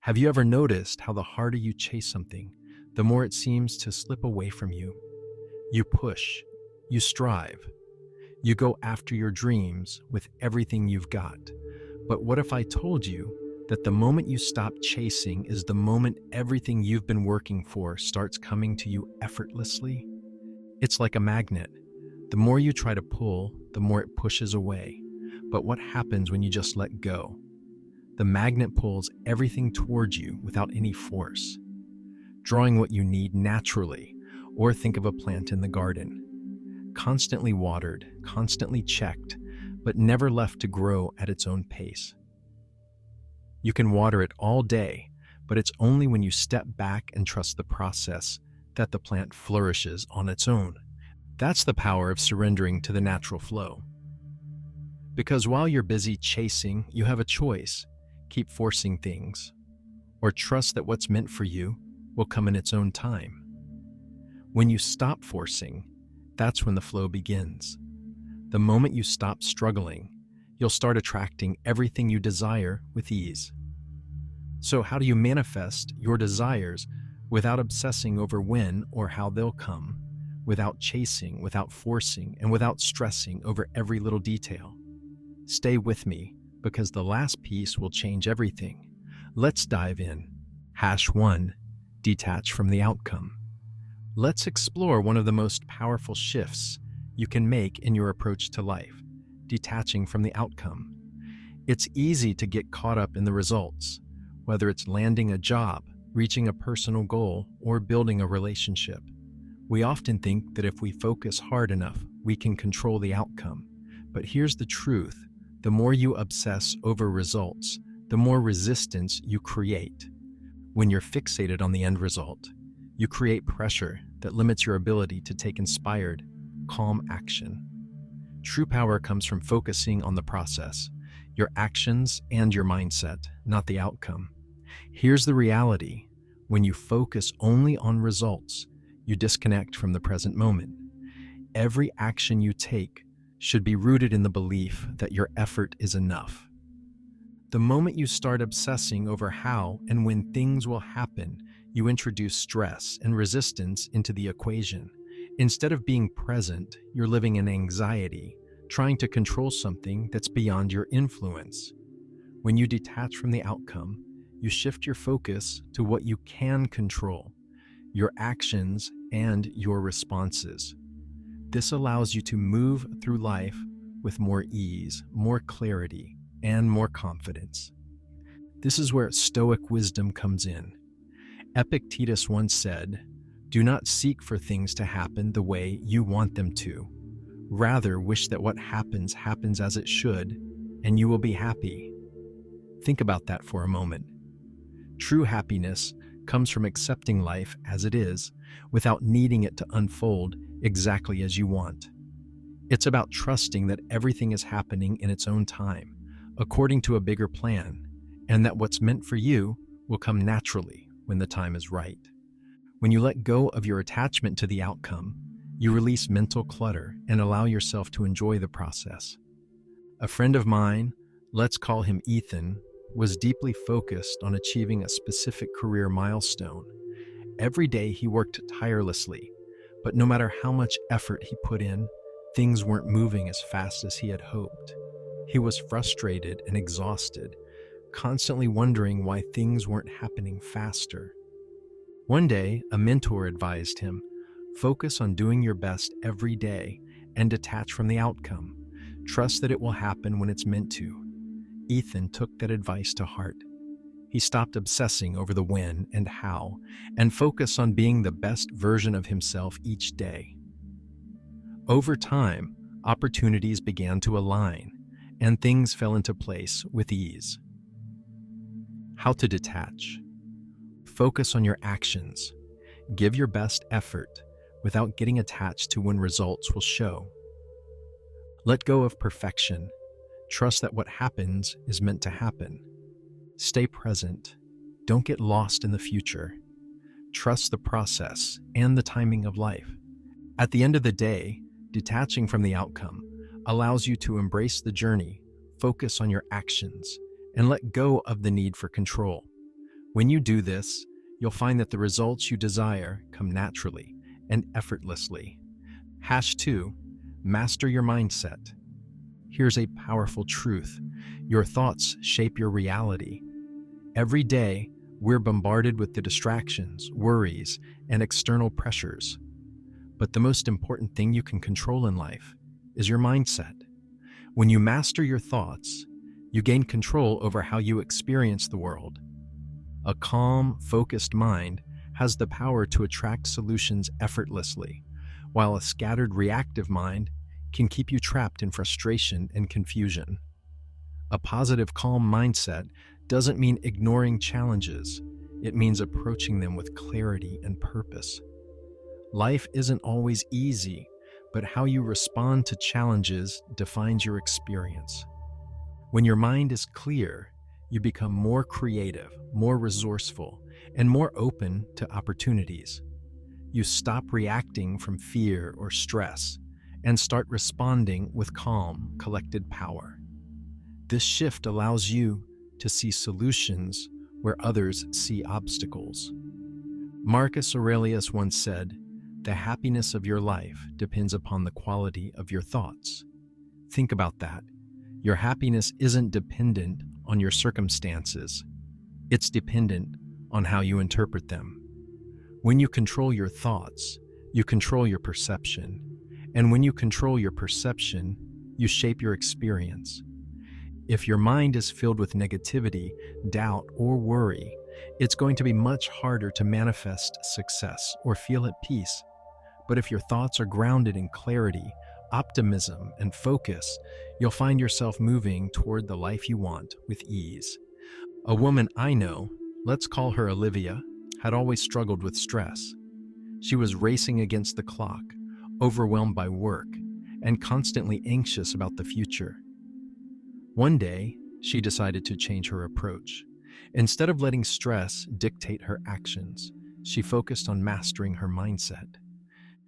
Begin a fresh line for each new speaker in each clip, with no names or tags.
Have you ever noticed how the harder you chase something, the more it seems to slip away from you? You push, you strive, you go after your dreams with everything you've got. But what if I told you that the moment you stop chasing is the moment everything you've been working for starts coming to you effortlessly? It's like a magnet. The more you try to pull, the more it pushes away. But what happens when you just let go? The magnet pulls everything towards you without any force, drawing what you need naturally. Or think of a plant in the garden, constantly watered, constantly checked, but never left to grow at its own pace. You can water it all day, but it's only when you step back and trust the process that the plant flourishes on its own. That's the power of surrendering to the natural flow. Because while you're busy chasing, you have a choice. Keep forcing things, or trust that what's meant for you will come in its own time. When you stop forcing, that's when the flow begins. The moment you stop struggling, you'll start attracting everything you desire with ease. So how do you manifest your desires without obsessing over when or how they'll come, without chasing, without forcing, and without stressing over every little detail? Stay with me, because the last piece will change everything. Let's dive in. #1. Detach from the outcome. Let's explore one of the most powerful shifts you can make in your approach to life, detaching from the outcome. It's easy to get caught up in the results, whether it's landing a job, reaching a personal goal, or building a relationship. We often think that if we focus hard enough, we can control the outcome. But here's the truth. The more you obsess over results, the more resistance you create. When you're fixated on the end result, you create pressure that limits your ability to take inspired, calm action. True power comes from focusing on the process, your actions and your mindset, not the outcome. Here's the reality. When you focus only on results, you disconnect from the present moment. Every action you take should be rooted in the belief that your effort is enough. The moment you start obsessing over how and when things will happen, you introduce stress and resistance into the equation. Instead of being present, you're living in anxiety, trying to control something that's beyond your influence. When you detach from the outcome, you shift your focus to what you can control, your actions and your responses. This allows you to move through life with more ease, more clarity, and more confidence. This is where Stoic wisdom comes in. Epictetus once said, "Do not seek for things to happen the way you want them to. Rather, wish that what happens happens as it should, and you will be happy." Think about that for a moment. True happiness comes from accepting life as it is, without needing it to unfold exactly as you want. It's about trusting that everything is happening in its own time, according to a bigger plan, and that what's meant for you will come naturally when the time is right. When you let go of your attachment to the outcome, you release mental clutter and allow yourself to enjoy the process. A friend of mine, let's call him Ethan, was deeply focused on achieving a specific career milestone. Every day he worked tirelessly, but no matter how much effort he put in, things weren't moving as fast as he had hoped. He was frustrated and exhausted, constantly wondering why things weren't happening faster. One day, a mentor advised him, "Focus on doing your best every day and detach from the outcome. Trust that it will happen when it's meant to." Ethan took that advice to heart. He stopped obsessing over the when and how, and focused on being the best version of himself each day. Over time, opportunities began to align, and things fell into place with ease. How to detach. Focus on your actions. Give your best effort without getting attached to when results will show. Let go of perfection. Trust that what happens is meant to happen. Stay present. Don't get lost in the future. Trust the process and the timing of life. At the end of the day, detaching from the outcome allows you to embrace the journey, focus on your actions, and let go of the need for control. When you do this, you'll find that the results you desire come naturally and effortlessly. Hash 2, master your mindset. Here's a powerful truth. Your thoughts shape your reality. Every day, we're bombarded with the distractions, worries, and external pressures. But the most important thing you can control in life is your mindset. When you master your thoughts, you gain control over how you experience the world. A calm, focused mind has the power to attract solutions effortlessly, while a scattered, reactive mind can keep you trapped in frustration and confusion. A positive, calm mindset doesn't mean ignoring challenges. It means approaching them with clarity and purpose. Life isn't always easy, but how you respond to challenges defines your experience. When your mind is clear, you become more creative, more resourceful, and more open to opportunities. You stop reacting from fear or stress and start responding with calm, collected power. This shift allows you to see solutions where others see obstacles. Marcus Aurelius once said, "The happiness of your life depends upon the quality of your thoughts." Think about that. Your happiness isn't dependent on your circumstances. It's dependent on how you interpret them. When you control your thoughts, you control your perception. And when you control your perception, you shape your experience. If your mind is filled with negativity, doubt, or worry, it's going to be much harder to manifest success or feel at peace. But if your thoughts are grounded in clarity, optimism, and focus, you'll find yourself moving toward the life you want with ease. A woman I know, let's call her Olivia, had always struggled with stress. She was racing against the clock, overwhelmed by work, and constantly anxious about the future. One day, she decided to change her approach. Instead of letting stress dictate her actions, she focused on mastering her mindset.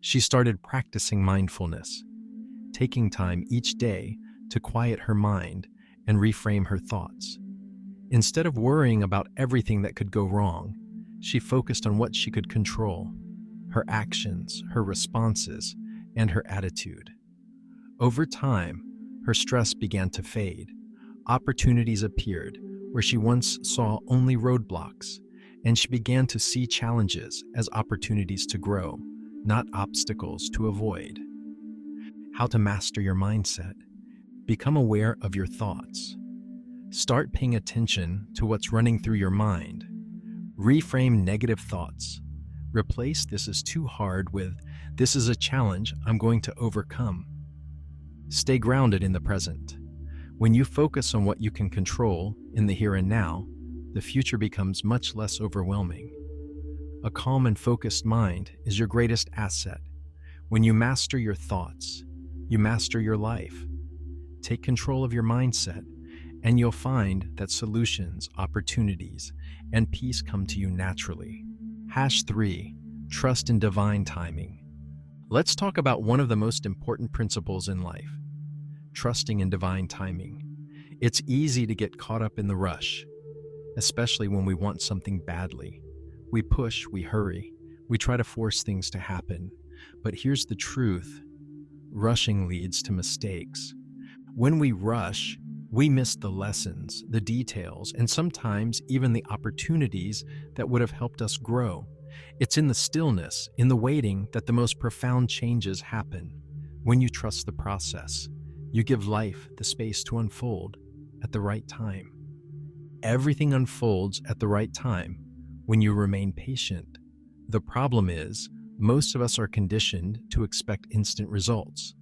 She started practicing mindfulness, taking time each day to quiet her mind and reframe her thoughts. Instead of worrying about everything that could go wrong, she focused on what she could control: her actions, her responses, and her attitude. Over time, her stress began to fade. Opportunities appeared where she once saw only roadblocks, and she began to see challenges as opportunities to grow, not obstacles to avoid. How to master your mindset. Become aware of your thoughts. Start paying attention to what's running through your mind. Reframe negative thoughts. Replace "this is too hard" with "this is a challenge I'm going to overcome." Stay grounded in the present. When you focus on what you can control in the here and now, the future becomes much less overwhelming. A calm and focused mind is your greatest asset. When you master your thoughts, you master your life. Take control of your mindset, and you'll find that solutions, opportunities, and peace come to you naturally. Hash 3, trust in divine timing. Let's talk about one of the most important principles in life: trusting in divine timing. It's easy to get caught up in the rush, especially when we want something badly. We push, we hurry, we try to force things to happen. But here's the truth: rushing leads to mistakes. When we rush, we miss the lessons, the details, and sometimes even the opportunities that would have helped us grow. It's in the stillness, in the waiting, that the most profound changes happen. When you trust the process, you give life the space to unfold at the right time. Everything unfolds at the right time when you remain patient. The problem is, most of us are conditioned to expect instant results.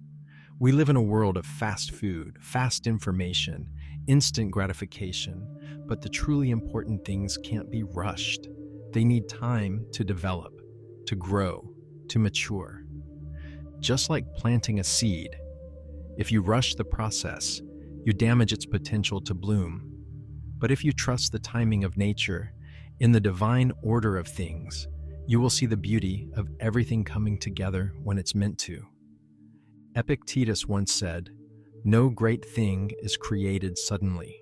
We live in a world of fast food, fast information, instant gratification, but the truly important things can't be rushed. They need time to develop, to grow, to mature. Just like planting a seed, if you rush the process, you damage its potential to bloom. But if you trust the timing of nature, in the divine order of things, you will see the beauty of everything coming together when it's meant to. Epictetus once said, "No great thing is created suddenly."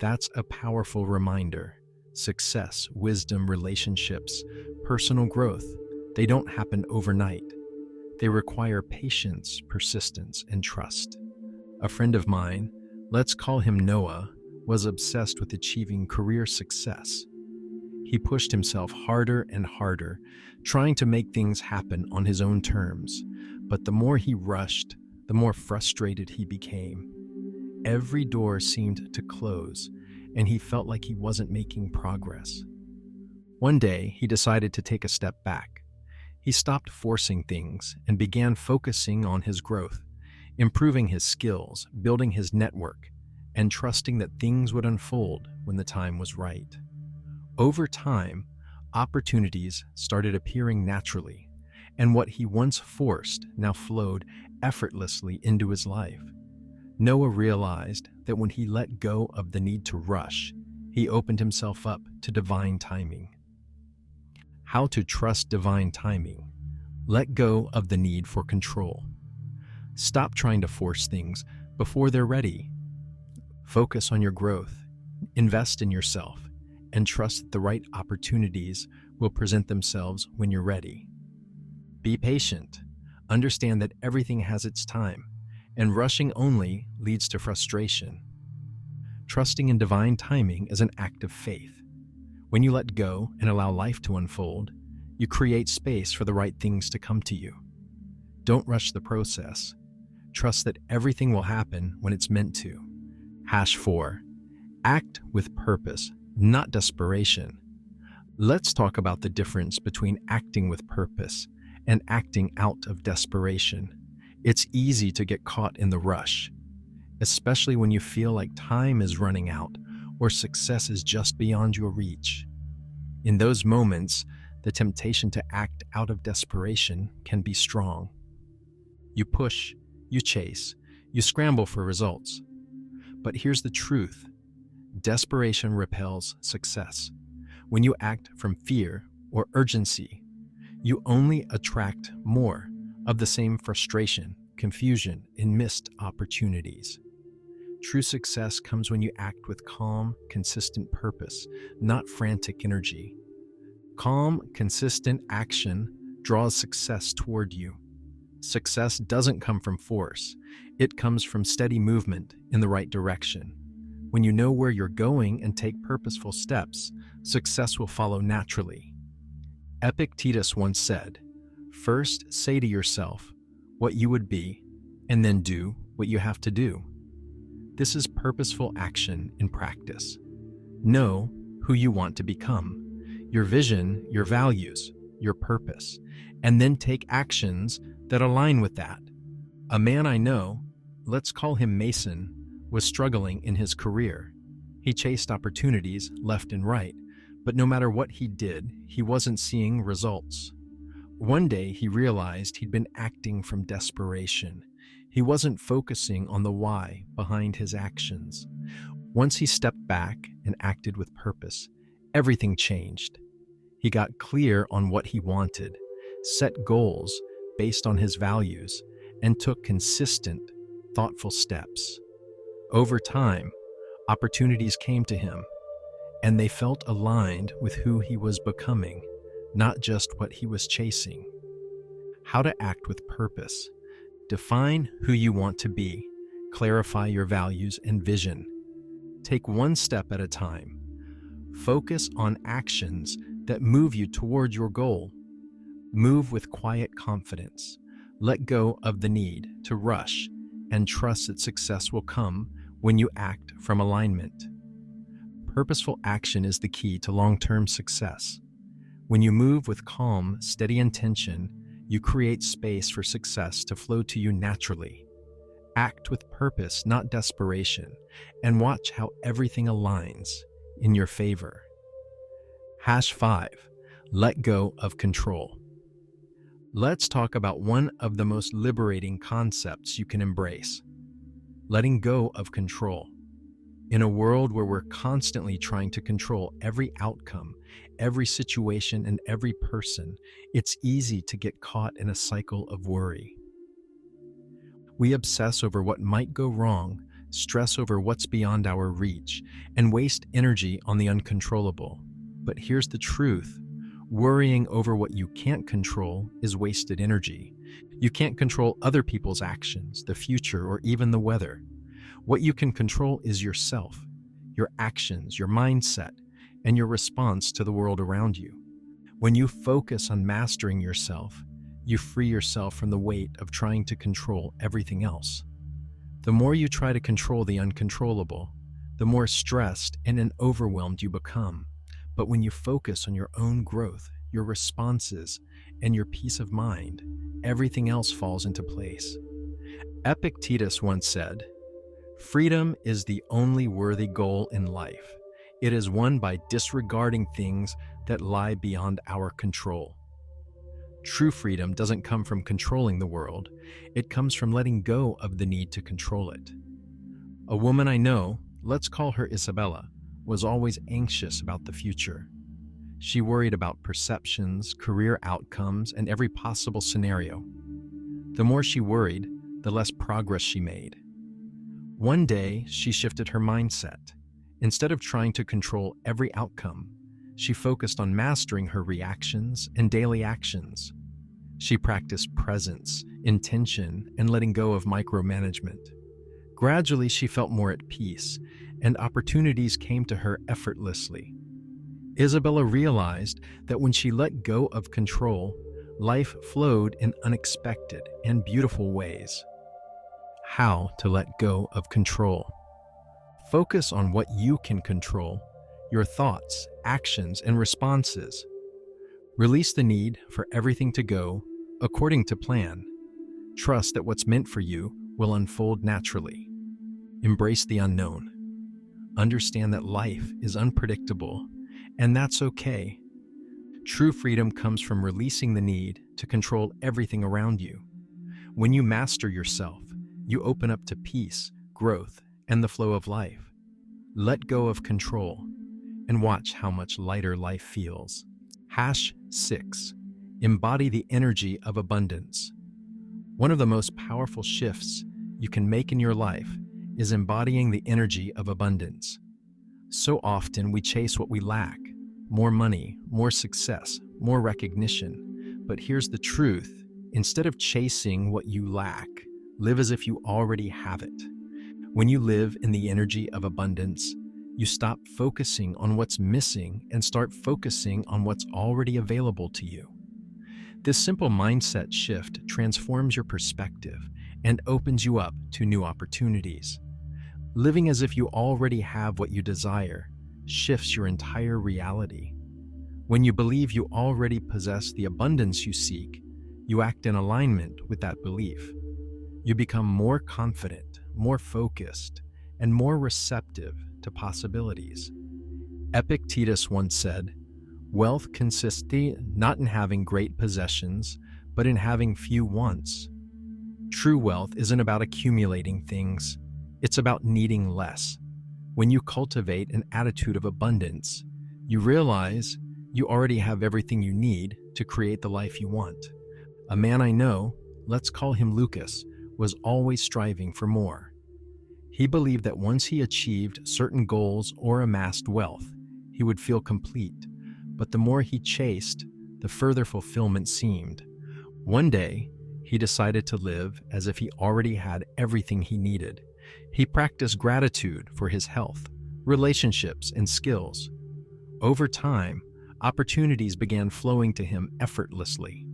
That's a powerful reminder. Success, wisdom, relationships, personal growth, they don't happen overnight. They require patience, persistence, and trust. A friend of mine, let's call him Noah, was obsessed with achieving career success. He pushed himself harder and harder, trying to make things happen on his own terms. But the more he rushed, the more frustrated he became. Every door seemed to close, and he felt like he wasn't making progress. One day, he decided to take a step back. He stopped forcing things and began focusing on his growth, improving his skills, building his network, and trusting that things would unfold when the time was right. Over time, opportunities started appearing naturally, and what he once forced now flowed effortlessly into his life. Noah realized that when he let go of the need to rush, he opened himself up to divine timing. How to trust divine timing. Let go of the need for control. Stop trying to force things before they're ready. Focus on your growth, invest in yourself, and trust that the right opportunities will present themselves when you're ready. Be patient. Understand that everything has its time, and rushing only leads to frustration. Trusting in divine timing is an act of faith. When you let go and allow life to unfold, you create space for the right things to come to you. Don't rush the process. Trust that everything will happen when it's meant to. #4. Act with purpose, not desperation. Let's talk about the difference between acting with purpose and acting out of desperation. It's easy to get caught in the rush, especially when you feel like time is running out or success is just beyond your reach. In those moments, the temptation to act out of desperation can be strong. You push, you chase, you scramble for results. But here's the truth. Desperation repels success. When you act from fear or urgency, you only attract more of the same frustration, confusion, and missed opportunities. True success comes when you act with calm, consistent purpose, not frantic energy. Calm, consistent action draws success toward you. Success doesn't come from force. It comes from steady movement in the right direction. When you know where you're going and take purposeful steps, success will follow naturally. Epictetus once said, "First say to yourself what you would be, and then do what you have to do." This is purposeful action in practice. Know who you want to become, your vision, your values, your purpose, and then take actions that align with that. A man I know, let's call him Mason, was struggling in his career. He chased opportunities left and right, but no matter what he did, he wasn't seeing results. One day he realized he'd been acting from desperation. He wasn't focusing on the why behind his actions. Once he stepped back and acted with purpose, everything changed. He got clear on what he wanted, set goals based on his values, and took consistent, thoughtful steps. Over time, opportunities came to him, and they felt aligned with who he was becoming, not just what he was chasing. How to act with purpose. Define who you want to be. Clarify your values and vision. Take one step at a time. Focus on actions that move you toward your goal. Move with quiet confidence. Let go of the need to rush and trust that success will come when you act from alignment. Purposeful action is the key to long-term success. When you move with calm, steady intention, you create space for success to flow to you naturally. Act with purpose, not desperation, and watch how everything aligns in your favor. #5. Let go of control. Let's talk about one of the most liberating concepts you can embrace: letting go of control. In a world where we're constantly trying to control every outcome, every situation, and every person, it's easy to get caught in a cycle of worry. We obsess over what might go wrong, stress over what's beyond our reach, and waste energy on the uncontrollable. But here's the truth. Worrying over what you can't control is wasted energy. You can't control other people's actions, the future, or even the weather. What you can control is yourself, your actions, your mindset, and your response to the world around you. When you focus on mastering yourself, you free yourself from the weight of trying to control everything else. The more you try to control the uncontrollable, the more stressed and overwhelmed you become. But when you focus on your own growth, your responses, and your peace of mind, everything else falls into place. Epictetus once said, "Freedom is the only worthy goal in life. It is won by disregarding things that lie beyond our control." True freedom doesn't come from controlling the world, it comes from letting go of the need to control it. A woman I know, let's call her Isabella, was always anxious about the future. She worried about perceptions, career outcomes, and every possible scenario. The more she worried, the less progress she made. One day, she shifted her mindset. Instead of trying to control every outcome, she focused on mastering her reactions and daily actions. She practiced presence, intention, and letting go of micromanagement. Gradually, she felt more at peace, and opportunities came to her effortlessly. Isabella realized that when she let go of control, life flowed in unexpected and beautiful ways. How to let go of control. Focus on what you can control, your thoughts, actions, and responses. Release the need for everything to go according to plan. Trust that what's meant for you will unfold naturally. Embrace the unknown. Understand that life is unpredictable, and that's okay. True freedom comes from releasing the need to control everything around you. When you master yourself, you open up to peace, growth, and the flow of life. Let go of control and watch how much lighter life feels. #6. Embody the energy of abundance. One of the most powerful shifts you can make in your life is embodying the energy of abundance. So often we chase what we lack: more money, more success, more recognition. But here's the truth. Instead of chasing what you lack, live as if you already have it. When you live in the energy of abundance, you stop focusing on what's missing and start focusing on what's already available to you. This simple mindset shift transforms your perspective and opens you up to new opportunities. Living as if you already have what you desire shifts your entire reality. When you believe you already possess the abundance you seek, you act in alignment with that belief. You become more confident, more focused, and more receptive to possibilities. Epictetus once said, "Wealth consists not in having great possessions, but in having few wants." True wealth isn't about accumulating things, it's about needing less. When you cultivate an attitude of abundance, you realize you already have everything you need to create the life you want. A man I know, let's call him Lucas, was always striving for more. He believed that once he achieved certain goals or amassed wealth, he would feel complete. But the more he chased, the further fulfillment seemed. One day, he decided to live as if he already had everything he needed. He practiced gratitude for his health, relationships, and skills. Over time, opportunities began flowing to him effortlessly.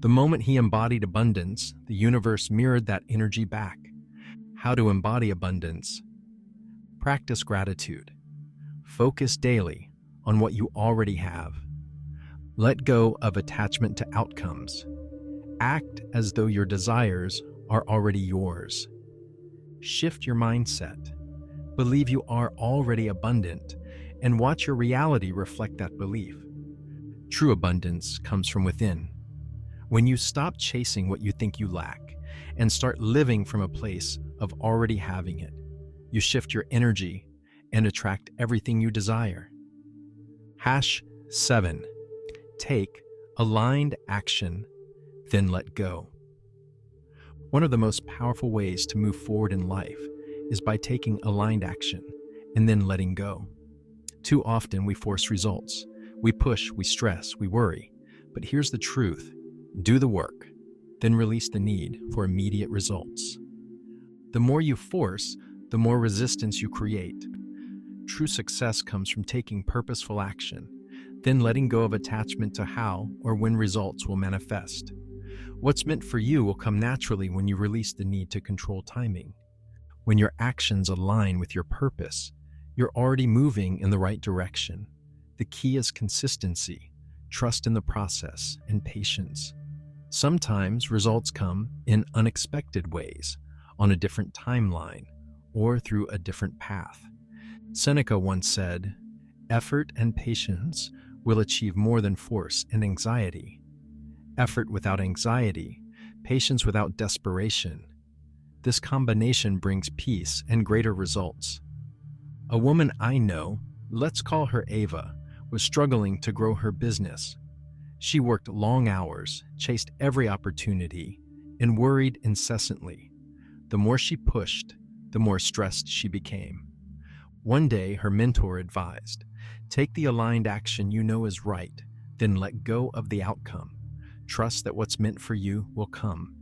The moment he embodied abundance, the universe mirrored that energy back. How to embody abundance? Practice gratitude. Focus daily on what you already have. Let go of attachment to outcomes. Act as though your desires are already yours. Shift your mindset. Believe you are already abundant, and watch your reality reflect that belief. True abundance comes from within. When you stop chasing what you think you lack and start living from a place of already having it, you shift your energy and attract everything you desire. #7. Take aligned action, then let go. One of the most powerful ways to move forward in life is by taking aligned action and then letting go. Too often we force results. We push, we stress, we worry. But here's the truth. Do the work, then release the need for immediate results. The more you force, the more resistance you create. True success comes from taking purposeful action, then letting go of attachment to how or when results will manifest. What's meant for you will come naturally when you release the need to control timing. When your actions align with your purpose, you're already moving in the right direction. The key is consistency, trust in the process, and patience. Sometimes results come in unexpected ways, on a different timeline, or through a different path. Seneca once said, "Effort and patience will achieve more than force and anxiety. Effort without anxiety, patience without desperation. This combination brings peace and greater results." A woman I know, let's call her Ava, was struggling to grow her business. She worked long hours, chased every opportunity, and worried incessantly. The more she pushed, the more stressed she became. One day, her mentor advised, "Take the aligned action you know is right, then let go of the outcome. Trust that what's meant for you will come."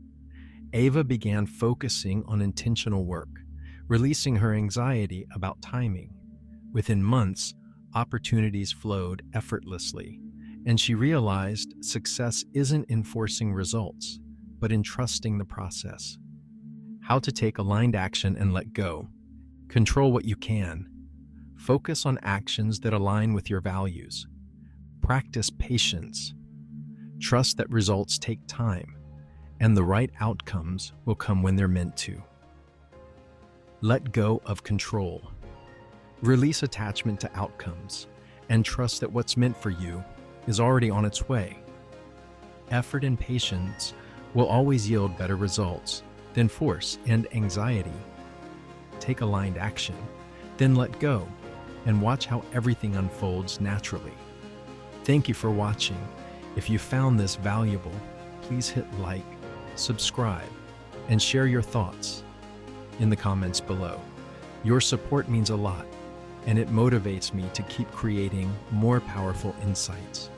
Ava began focusing on intentional work, releasing her anxiety about timing. Within months, opportunities flowed effortlessly, and she realized success isn't in forcing results, but in trusting the process. How to take aligned action and let go. Control what you can. Focus on actions that align with your values. Practice patience. Trust that results take time, and the right outcomes will come when they're meant to. Let go of control. Release attachment to outcomes, and trust that what's meant for you is already on its way. Effort and patience will always yield better results than force and anxiety. Take aligned action, then let go, and watch how everything unfolds naturally. Thank you for watching. If you found this valuable, please hit like, subscribe, and share your thoughts in the comments below. Your support means a lot, and it motivates me to keep creating more powerful insights.